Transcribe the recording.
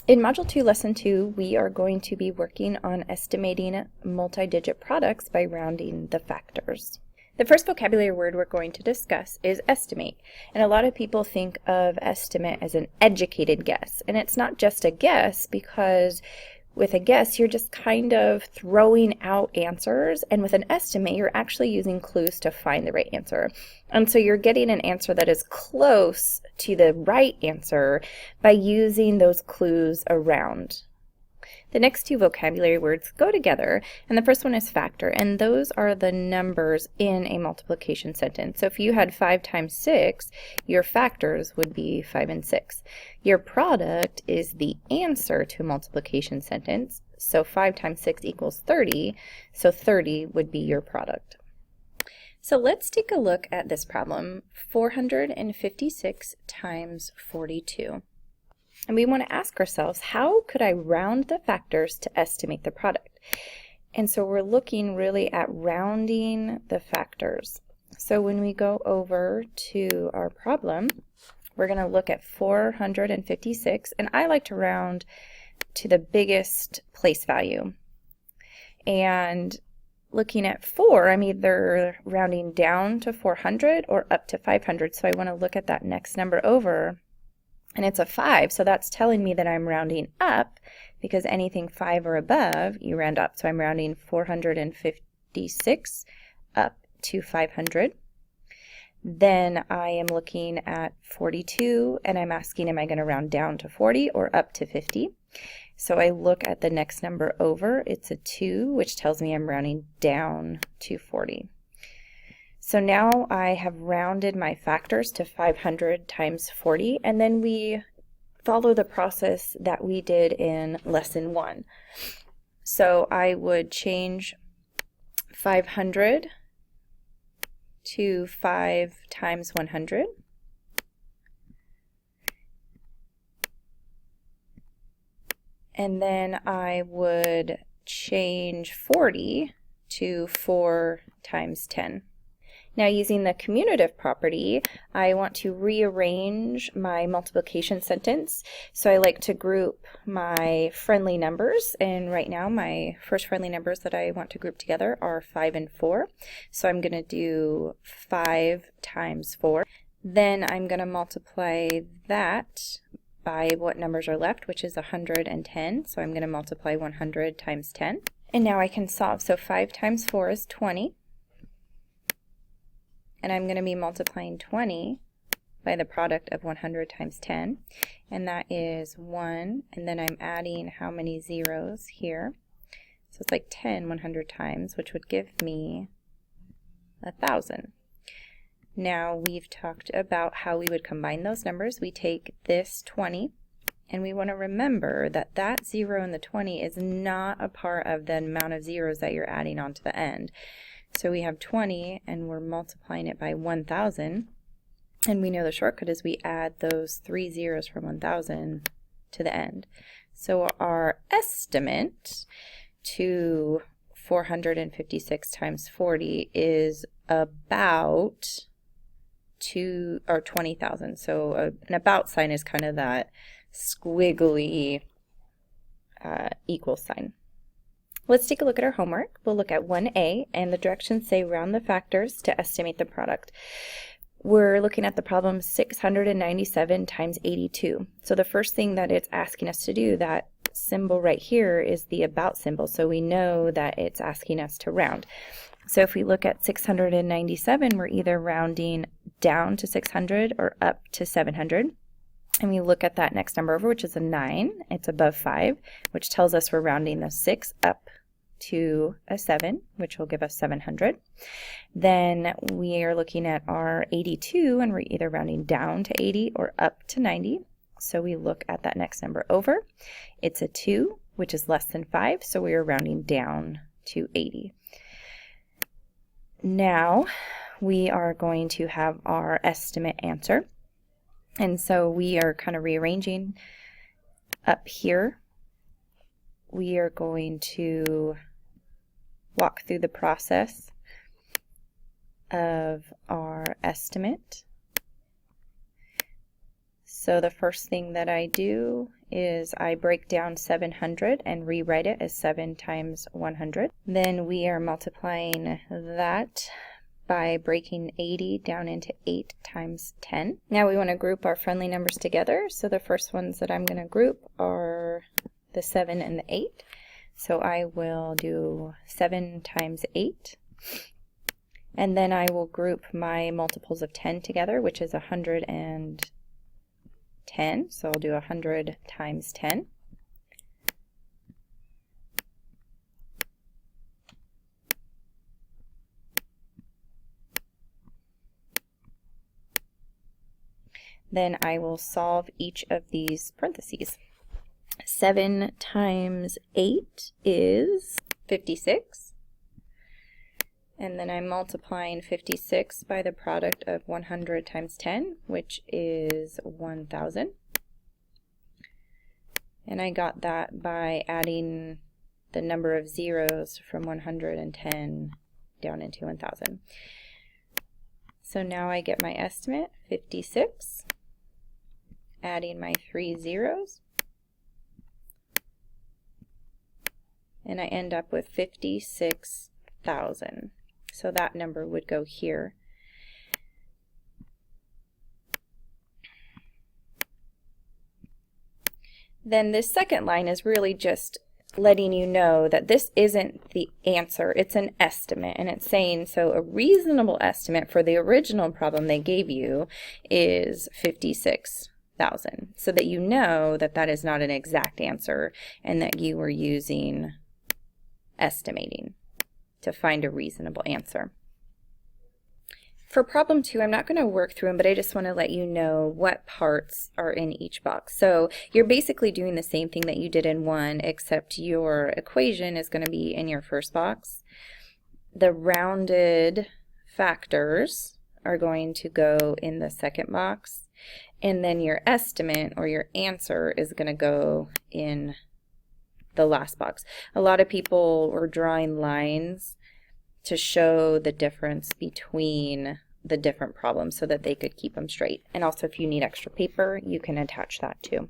In Module 2, Lesson 2, we are going to be working on estimating multi-digit products by rounding the factors. The first vocabulary word we're going to discuss is estimate, and a lot of people think of estimate as an educated guess, and it's not just a guess because with a guess you're just kind of throwing out answers, and with an estimate you're actually using clues to find the right answer. And so you're getting an answer that is close to the right answer by using those clues around. The next two vocabulary words go together, and the first one is factor, and those are the numbers in a multiplication sentence. So if you had 5 times 6, your factors would be 5 and 6. Your product is the answer to a multiplication sentence, so 5 times 6 equals 30, so 30 would be your product. So let's take a look at this problem, 456 times 42. And we want to ask ourselves, how could I round the factors to estimate the product? And so we're looking really at rounding the factors. So when we go over to our problem, we're going to look at 456, and I like to round to the biggest place value. And looking at 4, I'm either rounding down to 400 or up to 500, so I want to look at that next number over. And it's a 5, so that's telling me that I'm rounding up, because anything 5 or above, you round up. So I'm rounding 456 up to 500. Then I am looking at 42, and I'm asking, am I going to round down to 40 or up to 50? So I look at the next number over. It's a 2, which tells me I'm rounding down to 40. So now I have rounded my factors to 500 times 40, and then we follow the process that we did in Lesson 1. So I would change 500 to 5 times 100. And then I would change 40 to 4 times 10. Now, using the commutative property, I want to rearrange my multiplication sentence. So I like to group my friendly numbers, and right now my first friendly numbers that I want to group together are 5 and 4. So I'm going to do 5 times 4. Then I'm going to multiply that by what numbers are left, which is 110. So I'm going to multiply 100 times 10. And now I can solve. So 5 times 4 is 20. And I'm going to be multiplying 20 by the product of 100 times 10, and that is 1, and then I'm adding how many zeros here. So it's like 10 100 times, which would give me 1,000. Now we've talked about how we would combine those numbers. We take this 20, and we want to remember that that 0 in the 20 is not a part of the amount of zeros that you're adding onto the end. So we have 20, and we're multiplying it by 1,000, and we know the shortcut is we add those 3 zeros from 1,000 to the end. So our estimate to 456 times 40 is about 20,000. So an about sign is kind of that squiggly equal sign. Let's take a look at our homework. We'll look at 1A, and the directions say round the factors to estimate the product. We're looking at the problem 697 times 82. So the first thing that it's asking us to do, that symbol right here, is the about symbol. So we know that it's asking us to round. So if we look at 697, we're either rounding down to 600 or up to 700. And we look at that next number over, which is a 9. It's above 5, which tells us we're rounding the 6 up to a 7, which will give us 700. Then we are looking at our 82, and we're either rounding down to 80 or up to 90. So we look at that next number over. It's a 2, which is less than 5, so we are rounding down to 80. Now we are going to have our estimate answer. And so we are kind of rearranging up here. We are going to walk through the process of our estimate. So the first thing that I do is I break down 700 and rewrite it as 7 times 100. Then we are multiplying that by breaking 80 down into 8 times 10. Now we want to group our friendly numbers together. So the first ones that I'm going to group are the 7 and the 8. So I will do 7 times 8. And then I will group my multiples of 10 together, which is 110. So I'll do 100 times 10. Then I will solve each of these parentheses. 7 times 8 is 56. And then I'm multiplying 56 by the product of 100 times 10, which is 1,000. And I got that by adding the number of zeros from 110 down into 1,000. So now I get my estimate, 56, adding my 3 zeros, and I end up with 56,000. So that number would go here. Then this second line is really just letting you know that this isn't the answer, it's an estimate, and it's saying, so a reasonable estimate for the original problem they gave you is 56,000, so that you know that that is not an exact answer and that you were using estimating to find a reasonable answer. For problem 2, I'm not going to work through them, but I just want to let you know what parts are in each box. So you're basically doing the same thing that you did in 1, except your equation is going to be in your first box. The rounded factors are going to go in the second box, and then your estimate or your answer is going to go in the last box. A lot of people were drawing lines to show the difference between the different problems so that they could keep them straight. And also, if you need extra paper, you can attach that too.